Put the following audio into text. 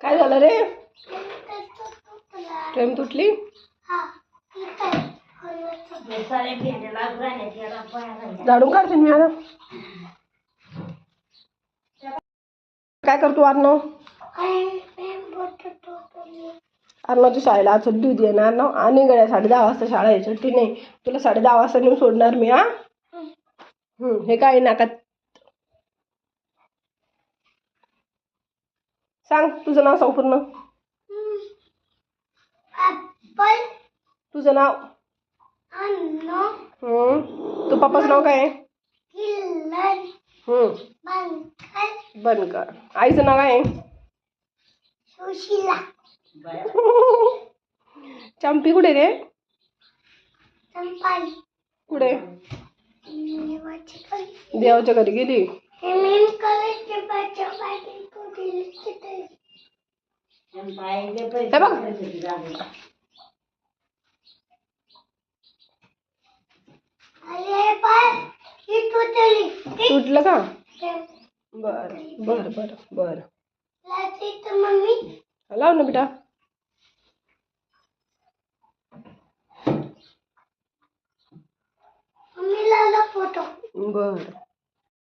काय झालं रे? फ्रेम तुटली? झाडून काढते मी आता. काय करतो अर्णव? अर्णवची शाळेला आज सुट्टी होती ना अर्णव. आणि गड्या 10:30 वाजता शाळा आहे, सुट्टी नाही. तुला 10:30 वाजता नेऊन सोडणार मी. हे काय नाकात? सांग तुझं नाव, सांग पूर्ण. तुझं नाव? तू पप्पाचं नाव काय आहे? बनकर. आईचं नाव काय आहे? सुशीला. चंपी कुठे रे? कुठे? देवाच्या घरी गेली. तुटलं का? बर बर बर बर. लाव ना बेटा. बर.